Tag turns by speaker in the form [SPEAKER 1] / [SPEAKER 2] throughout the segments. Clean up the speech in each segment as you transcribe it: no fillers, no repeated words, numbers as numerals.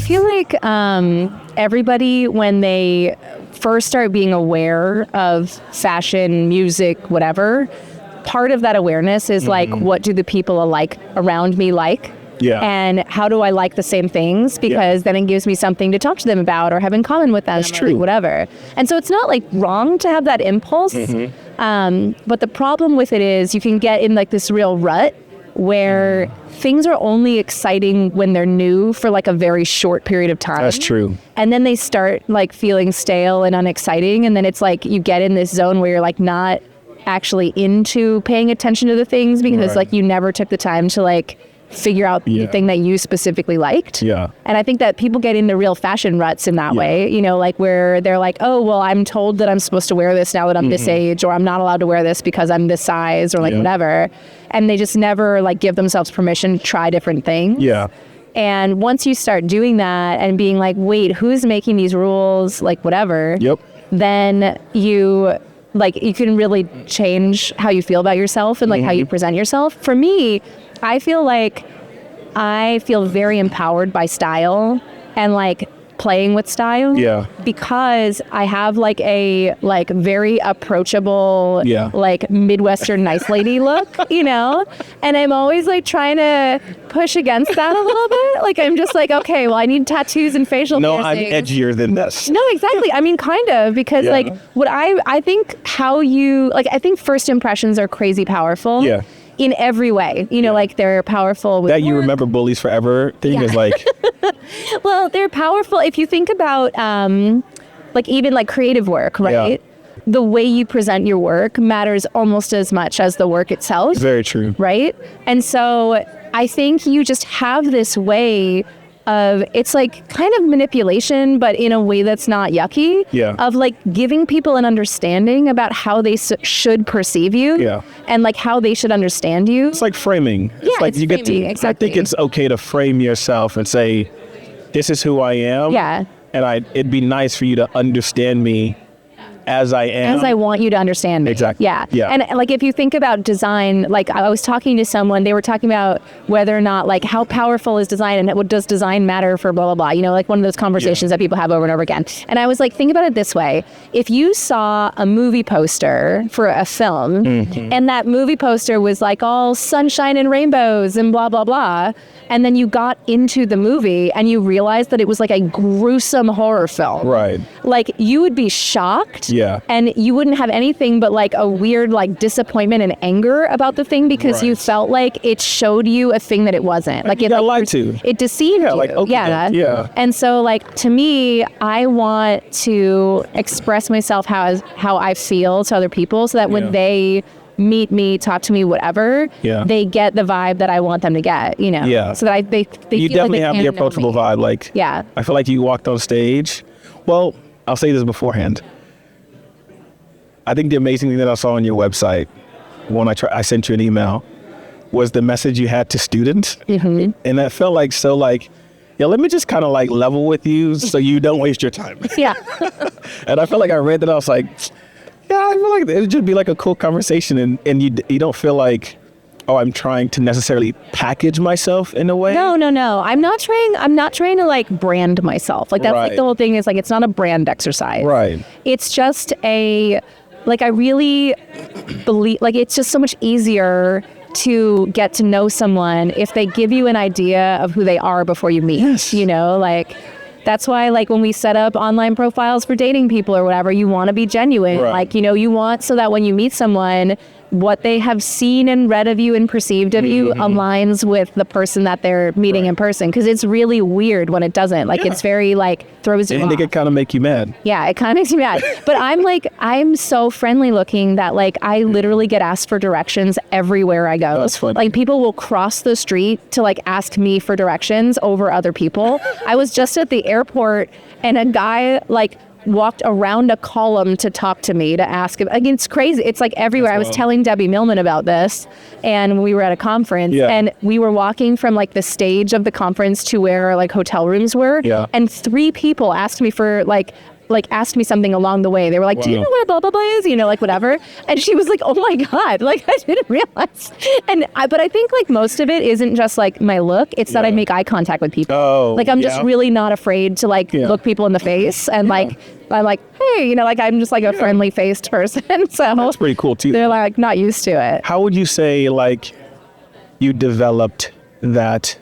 [SPEAKER 1] feel like everybody, when they first start being aware of fashion, music, whatever, part of that awareness is like, what do the people alike around me like?
[SPEAKER 2] Yeah.
[SPEAKER 1] And how do I like the same things? Because then it gives me something to talk to them about or have in common with them.
[SPEAKER 2] That's true.
[SPEAKER 1] Like whatever. And so it's not like wrong to have that impulse. But the problem with it is you can get in like this real rut where things are only exciting when they're new for like a very short period of time.
[SPEAKER 2] That's true.
[SPEAKER 1] And then they start like feeling stale and unexciting. And then it's like you get in this zone where you're like not actually into paying attention to the things because like you never took the time to like figure out the thing that you specifically liked.
[SPEAKER 2] Yeah.
[SPEAKER 1] And I think that people get into real fashion ruts in that way, you know, like where they're like, oh, well, I'm told that I'm supposed to wear this now that I'm this age, or I'm not allowed to wear this because I'm this size, or like whatever. And they just never like give themselves permission to try different things.
[SPEAKER 2] Yeah.
[SPEAKER 1] And once you start doing that and being like, wait, who's making these rules, like whatever, then you can really change how you feel about yourself and like how you present yourself. For me, I feel like I feel very empowered by style and like playing with style.
[SPEAKER 2] Yeah.
[SPEAKER 1] Because I have like a like very approachable, like Midwestern nice lady look, you know? And I'm always like trying to push against that a little bit. Like I'm just like, okay, well I need tattoos and facial piercings.
[SPEAKER 2] I'm edgier than this.
[SPEAKER 1] No, exactly. I mean, kind of, because like what I think how you, like I think first impressions are crazy powerful.
[SPEAKER 2] Yeah.
[SPEAKER 1] In every way, you know, like they're powerful with
[SPEAKER 2] that you
[SPEAKER 1] work.
[SPEAKER 2] remember bullies forever thing is like
[SPEAKER 1] well, they're powerful if you think about like even like creative work, right? The way you present your work matters almost as much as the work itself.
[SPEAKER 2] Very true.
[SPEAKER 1] Right? And so I think you just have this way of, it's like kind of manipulation, but in a way that's not yucky, of like giving people an understanding about how they should perceive you and like how they should understand you.
[SPEAKER 2] It's like framing. It's like
[SPEAKER 1] it's
[SPEAKER 2] you
[SPEAKER 1] framing,
[SPEAKER 2] get to,
[SPEAKER 1] exactly.
[SPEAKER 2] I think it's okay to frame yourself and say, this is who I am.
[SPEAKER 1] Yeah.
[SPEAKER 2] And it'd be nice for you to understand me as I am.
[SPEAKER 1] As I want you to understand me.
[SPEAKER 2] Exactly.
[SPEAKER 1] Yeah. And like if you think about design, like I was talking to someone, they were talking about whether or not like how powerful is design and what does design matter for blah, blah, blah. You know, like one of those conversations that people have over and over again. And I was like, think about it this way. If you saw a movie poster for a film and that movie poster was like all sunshine and rainbows and blah, blah, blah. And then you got into the movie and you realized that it was like a gruesome horror film.
[SPEAKER 2] Right.
[SPEAKER 1] Like you would be shocked.
[SPEAKER 2] Yeah.
[SPEAKER 1] And you wouldn't have anything but like a weird like disappointment and anger about the thing because you felt like it showed you a thing that it wasn't. Like it
[SPEAKER 2] lied to.
[SPEAKER 1] It deceived you.
[SPEAKER 2] Like, okay, yeah.
[SPEAKER 1] And so like to me, I want to express myself how I feel to other people so that when they meet me, talk to me, whatever, they get the vibe that I want them to get, you know?
[SPEAKER 2] Yeah.
[SPEAKER 1] So that they
[SPEAKER 2] you
[SPEAKER 1] feel
[SPEAKER 2] definitely
[SPEAKER 1] like they
[SPEAKER 2] have the
[SPEAKER 1] can know
[SPEAKER 2] approachable
[SPEAKER 1] me.
[SPEAKER 2] vibe. Like, I feel like you walked on stage. Well, I'll say this beforehand. I think the amazing thing that I saw on your website when I sent you an email was the message you had to students. And that felt like so like, let me just kind of like level with you so you don't waste your time. And I felt like I read that, I was like, I feel like it'd just be like a cool conversation and you don't feel like, oh, I'm trying to necessarily package myself in a way.
[SPEAKER 1] No. I'm not trying to like brand myself. Like that's like the whole thing is like, it's not a brand exercise.
[SPEAKER 2] Right.
[SPEAKER 1] It's just like I really believe, like it's just so much easier to get to know someone if they give you an idea of who they are before you meet, you know, like that's why like when we set up online profiles for dating people or whatever, you want to be genuine. Like, you know, you want so that when you meet someone, what they have seen and read of you and perceived of you aligns with the person that they're meeting in person. Because it's really weird when it doesn't. Like it's very like throws you off.
[SPEAKER 2] And it can kind of make you mad.
[SPEAKER 1] Yeah, it kind of makes me mad. But I'm so friendly looking that like I literally get asked for directions everywhere I go.
[SPEAKER 2] Oh, that's funny.
[SPEAKER 1] Like people will cross the street to like ask me for directions over other people. I was just at the airport and a guy like walked around a column to talk to me to ask him. Again, it's crazy. It's like everywhere. I was telling Debbie Millman about this, and we were at a conference, and we were walking from like the stage of the conference to where like hotel rooms were, and 3 people asked me for like like asked me something along the way. They were like, do you know what blah, blah, blah is? You know, like whatever. And she was like, oh my God, like I didn't realize. But I think like most of it isn't just like my look. It's that I make eye contact with people.
[SPEAKER 2] Oh,
[SPEAKER 1] like I'm just really not afraid to like look people in the face. And like, I'm like, hey, you know, like I'm just like a friendly faced person. So
[SPEAKER 2] that's pretty cool too.
[SPEAKER 1] They're like not used to it.
[SPEAKER 2] How would you say like you developed that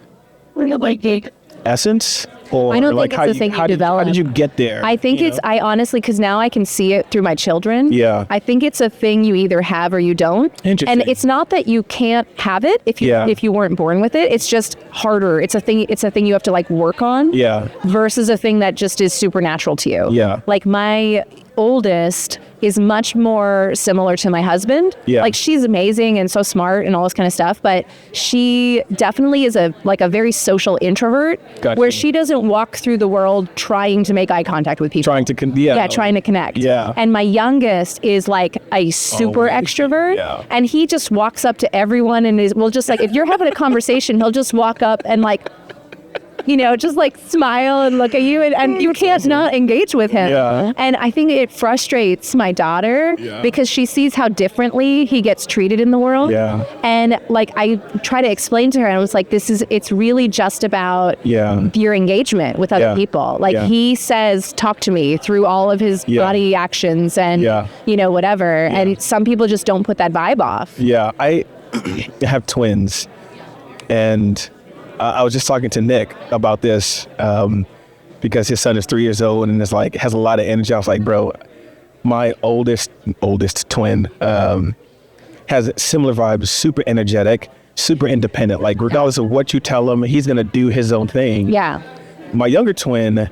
[SPEAKER 2] essence? Or
[SPEAKER 1] I don't
[SPEAKER 2] like
[SPEAKER 1] think it's a thing you develop.
[SPEAKER 2] How did you get there?
[SPEAKER 1] I think I honestly, because now I can see it through my children.
[SPEAKER 2] Yeah.
[SPEAKER 1] I think it's a thing you either have or you don't.
[SPEAKER 2] Interesting.
[SPEAKER 1] And it's not that you can't have it if you weren't born with it. It's just harder. It's a thing you have to like work on.
[SPEAKER 2] Yeah.
[SPEAKER 1] Versus a thing that just is supernatural to you.
[SPEAKER 2] Yeah.
[SPEAKER 1] Like my oldest is much more similar to my husband.
[SPEAKER 2] Yeah.
[SPEAKER 1] Like she's amazing and so smart and all this kind of stuff, but she definitely is a very social introvert.
[SPEAKER 2] Gotcha.
[SPEAKER 1] Where she doesn't walk through the world trying to make eye contact with people.
[SPEAKER 2] Trying to connect.
[SPEAKER 1] Yeah. And my youngest is like a super extrovert.
[SPEAKER 2] Yeah.
[SPEAKER 1] And he just walks up to everyone and will just like, if you're having a conversation, he'll just walk up and like, you know, just like smile and look at you and you can't not engage with him.
[SPEAKER 2] Yeah.
[SPEAKER 1] And I think it frustrates my daughter because she sees how differently he gets treated in the world.
[SPEAKER 2] Yeah.
[SPEAKER 1] And like I try to explain to her, and I was like, it's really just about your engagement with other people. Like he says, talk to me through all of his body actions and, you know, whatever. Yeah. And some people just don't put that vibe off.
[SPEAKER 2] Yeah. I have twins and I was just talking to Nick about this because his son is 3 years old and is like has a lot of energy. I was like, bro, my oldest twin has similar vibes, super energetic, super independent. Like regardless of what you tell him, he's gonna do his own thing.
[SPEAKER 1] Yeah.
[SPEAKER 2] My younger twin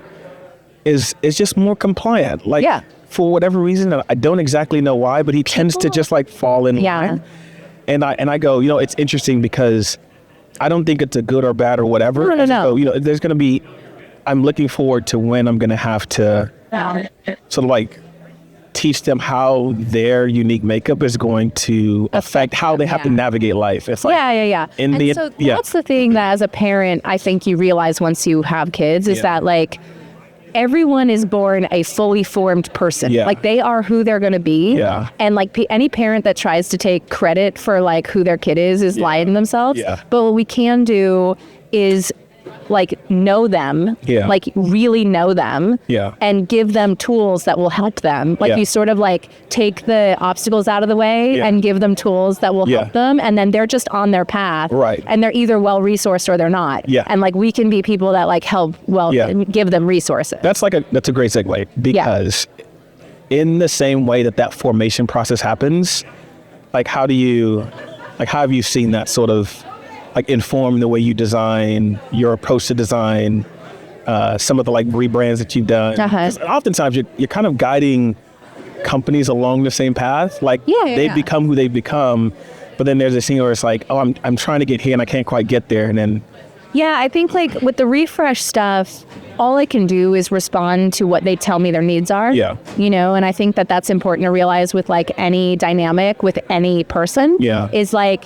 [SPEAKER 2] is just more compliant. Like for whatever reason, I don't exactly know why, but he tends to just like fall in line. And I go, you know, it's interesting because I don't think it's a good or bad or whatever.
[SPEAKER 1] No.
[SPEAKER 2] So, you know, there's going to be, I'm looking forward to when I'm going to have to sort of like teach them how their unique makeup is going to affect how they have to navigate life. It's like,
[SPEAKER 1] that's the thing that as a parent, I think you realize once you have kids is that like, everyone is born a fully formed person. Yeah. Like they are who they're going to be. Yeah. And like any parent that tries to take credit for like who their kid is lying to themselves. Yeah. But what we can do is like know them, like really know them and give them tools that will help them. Like you sort of like take the obstacles out of the way and give them tools that will help them. And then they're just on their path. Right. And they're either well-resourced or they're not. Yeah. And like we can be people that like help and give them resources.
[SPEAKER 2] That's a great segue because in the same way that formation process happens, like how have you seen that sort of like inform the way you design, your approach to design, some of the like rebrands that you've done? Oftentimes you're kind of guiding companies along the same path. Like they've become who they've become, but then there's a scene where it's like, oh, I'm trying to get here and I can't quite get there. And then
[SPEAKER 1] I think like with the refresh stuff, all I can do is respond to what they tell me their needs are. Yeah. You know, and I think that that's important to realize with like any dynamic with any person. Yeah. Is like,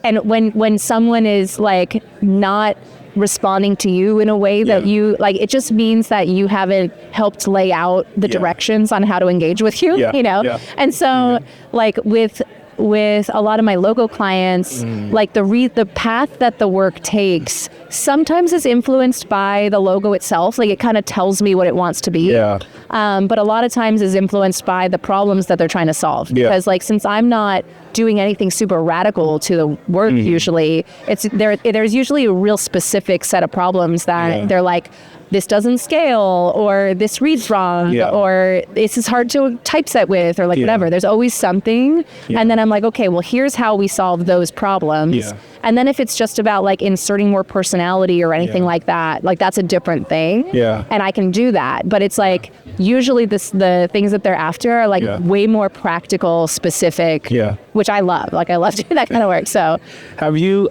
[SPEAKER 1] and when someone is like not responding to you in a way that you like, it just means that you haven't helped lay out the directions on how to engage with you, you know? Yeah. And so like with a lot of my logo clients, like the path that the work takes sometimes is influenced by the logo itself. Like it kind of tells me what it wants to be. Yeah. But a lot of times is influenced by the problems that they're trying to solve. Because like, since I'm not doing anything super radical to the work, usually there's usually a real specific set of problems that they're like, this doesn't scale, or this reads wrong, or this is hard to typeset with, or like whatever. There's always something. And then I'm like, okay, well, here's how we solve those problems. And then if it's just about like inserting more personality or anything like that, like that's a different thing. Yeah. And I can do that. But it's like usually the things that they're after are like way more practical, specific, which I love. Like I love doing that kind of work. So
[SPEAKER 2] have you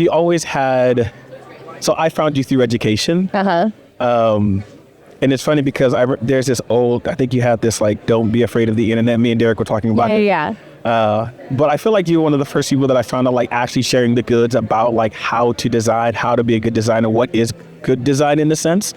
[SPEAKER 2] always had, so I found you through education. And it's funny because there's this old, I think you had this like, don't be afraid of the internet. Me and Derek were talking about it. Yeah. But I feel like you're one of the first people that I found out like actually sharing the goods about like how to design, how to be a good designer, what is good design in the sense.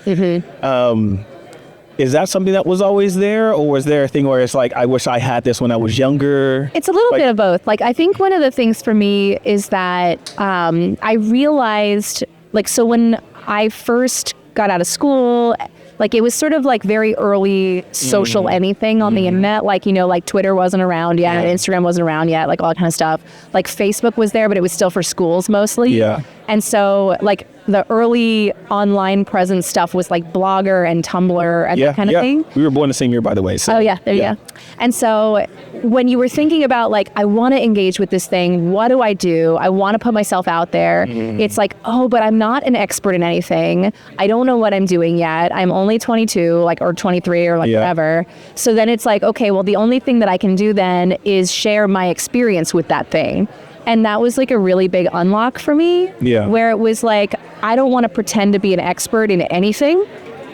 [SPEAKER 2] Is that something that was always there, or was there a thing where it's like, I wish I had this when I was younger?
[SPEAKER 1] It's a little bit of both. Like, I think one of the things for me is that I realized, like, so when I first got out of school, like, it was sort of like very early social anything on the internet. Like, you know, like Twitter wasn't around yet, Instagram wasn't around yet, like all that kind of stuff. Like Facebook was there, but it was still for schools mostly.
[SPEAKER 2] Yeah.
[SPEAKER 1] And so like the early online presence stuff was like Blogger and Tumblr and that kind of thing.
[SPEAKER 2] We were born the same year, by the way. So.
[SPEAKER 1] Oh yeah, there you go. And so when you were thinking about like, I want to engage with this thing, what do? I want to put myself out there. It's like, oh, but I'm not an expert in anything. I don't know what I'm doing yet. I'm only 22, like, or 23 or like whatever. So then it's like, okay, well, the only thing that I can do then is share my experience with that thing. And that was like a really big unlock for me, where it was like, I don't want to pretend to be an expert in anything,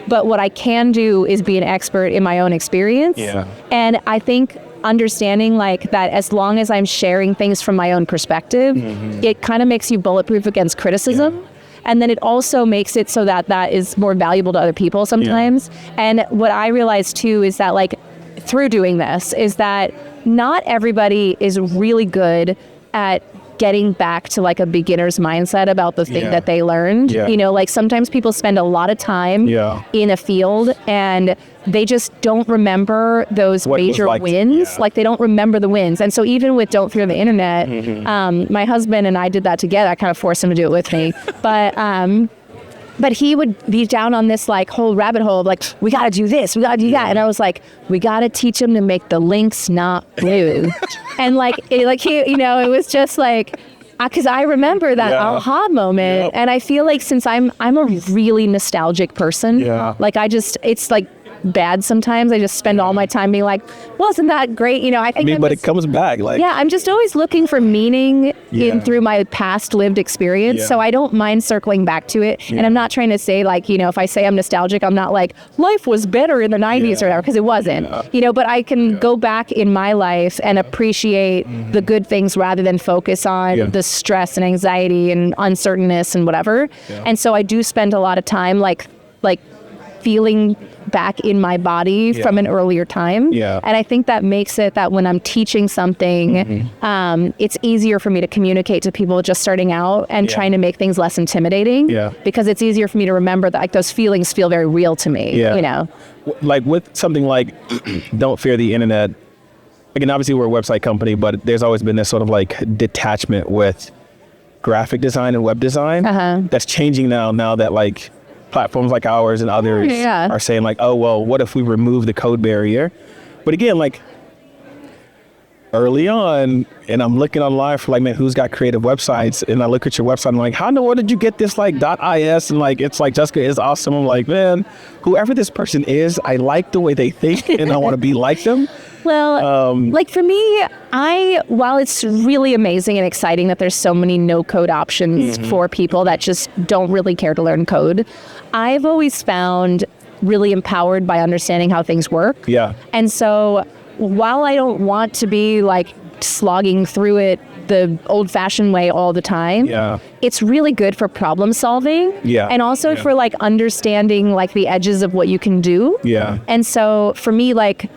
[SPEAKER 1] but what I can do is be an expert in my own experience. And I think understanding like that, as long as I'm sharing things from my own perspective, it kind of makes you bulletproof against criticism. And then it also makes it so that that is more valuable to other people sometimes. And what I realized too is that, like, through doing this, is that not everybody is really good at getting back to like a beginner's mindset about the thing that they learned. You know, like sometimes people spend a lot of time in a field and they just don't remember those major wins. Like they don't remember the wins. And so even with Don't Fear the Internet, my husband and I did that together. I kind of forced him to do it with me. But he would be down on this like whole rabbit hole of like, we got to do this, we got to do that. And I was like, we got to teach him to make the links not blue. And like he, you know, it was just like, because I remember that aha moment. And I feel like since I'm a really nostalgic person, like it's like bad sometimes. I just spend all my time being like, wasn't that great? You know, I think
[SPEAKER 2] but it comes back. Like,
[SPEAKER 1] I'm just always looking for meaning in through my past lived experience. So I don't mind circling back to it. And I'm not trying to say like, you know, if I say I'm nostalgic, I'm not like life was better in the 90s or whatever, because it wasn't, you know, but I can go back in my life and appreciate the good things rather than focus on the stress and anxiety and uncertainness and whatever. And so I do spend a lot of time like feeling back in my body from an earlier time. And I think that makes it that when I'm teaching something, it's easier for me to communicate to people just starting out and trying to make things less intimidating, because it's easier for me to remember that like those feelings feel very real to me, you know?
[SPEAKER 2] Like with something like Don't Fear the Internet, again, obviously we're a website company, but there's always been this sort of like detachment with graphic design and web design that's changing now that like platforms like ours and others are saying like, oh, well, what if we remove the code barrier? But again, like early on, and I'm looking online for like, man, who's got creative websites? And I look at your website and I'm like, how in the world did you get this like .is? And like, it's like, Jessica is awesome. I'm like, man, whoever this person is, I like the way they think and I want to be like them.
[SPEAKER 1] Well, like for me, while it's really amazing and exciting that there's so many no-code options for people that just don't really care to learn code, I've always found really empowered by understanding how things work. And so while I don't want to be like slogging through it the old-fashioned way all the time, it's really good for problem solving and also for like understanding like the edges of what you can do. And so for me, like,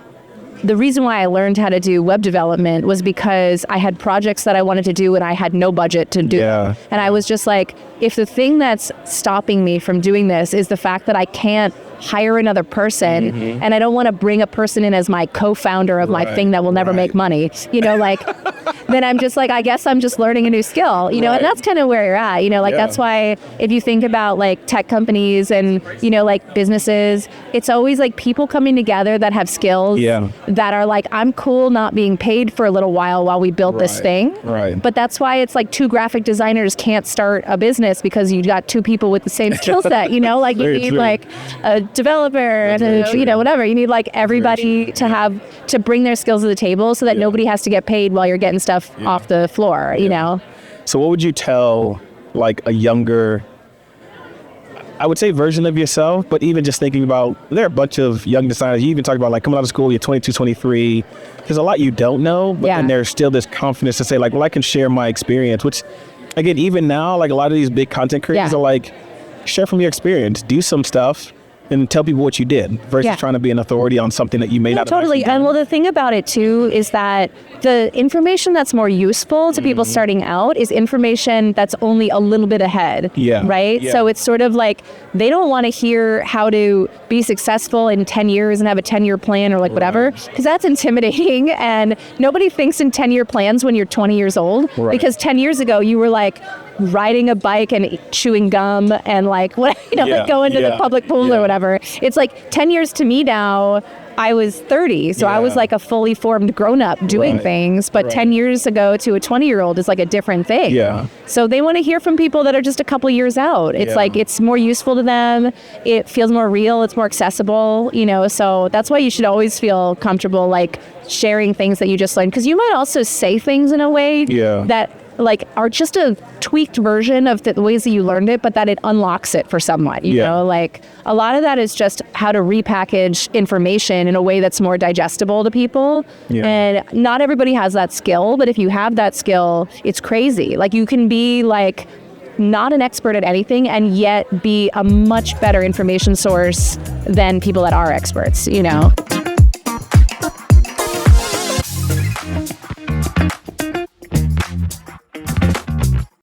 [SPEAKER 1] the reason why I learned how to do web development was because I had projects that I wanted to do and I had no budget to do. And I was just like, if the thing that's stopping me from doing this is the fact that I can't hire another person and I don't want to bring a person in as my co-founder of my thing that will never make money, you know, like, then I'm just like, I guess I'm just learning a new skill, you know, and that's kind of where you're at, you know, like that's why if you think about like tech companies and, you know, like businesses, it's always like people coming together that have skills that are like, I'm cool not being paid for a little while we build this thing. But that's why it's like two graphic designers can't start a business, because you got two people with the same skill set, you know, like you need like a developer and you know, whatever. You need like everybody to bring their skills to the table so that nobody has to get paid while you're getting stuff off the floor, you know?
[SPEAKER 2] So what would you tell like a younger, I would say version of yourself, but even just thinking about, there are a bunch of young designers, you even talk about like coming out of school, you're 22, 23, there's a lot you don't know, but then there's still this confidence to say like, well, I can share my experience, which again, even now, like a lot of these big content creators are like, share from your experience, do some stuff, and tell people what you did versus trying to be an authority on something that you may not have
[SPEAKER 1] totally.
[SPEAKER 2] actually done.
[SPEAKER 1] And well, the thing about it too is that the information that's more useful to people starting out is information that's only a little bit ahead.
[SPEAKER 2] Yeah.
[SPEAKER 1] Right?
[SPEAKER 2] Yeah.
[SPEAKER 1] So it's sort of like they don't want to hear how to be successful in 10 years and have a 10-year plan or like whatever, because that's intimidating. And nobody thinks in 10-year plans when you're 20 years old, because 10 years ago you were like riding a bike and chewing gum and like, what, like going to the public pool or whatever. It's like 10 years to me now. I was 30, so I was like a fully formed grown-up doing things, but 10 years ago to a 20-year-old is like a different thing.
[SPEAKER 2] Yeah.
[SPEAKER 1] So they want to hear from people that are just a couple years out. It's like, it's more useful to them. It feels more real. It's more accessible, so that's why you should always feel comfortable like sharing things that you just learned, because you might also say things in a way that like are just a tweaked version of the ways that you learned it, but that it unlocks it for someone, you know, like a lot of that is just how to repackage information in a way that's more digestible to people. And not everybody has that skill, but if you have that skill, it's crazy. Like you can be like not an expert at anything and yet be a much better information source than people that are experts,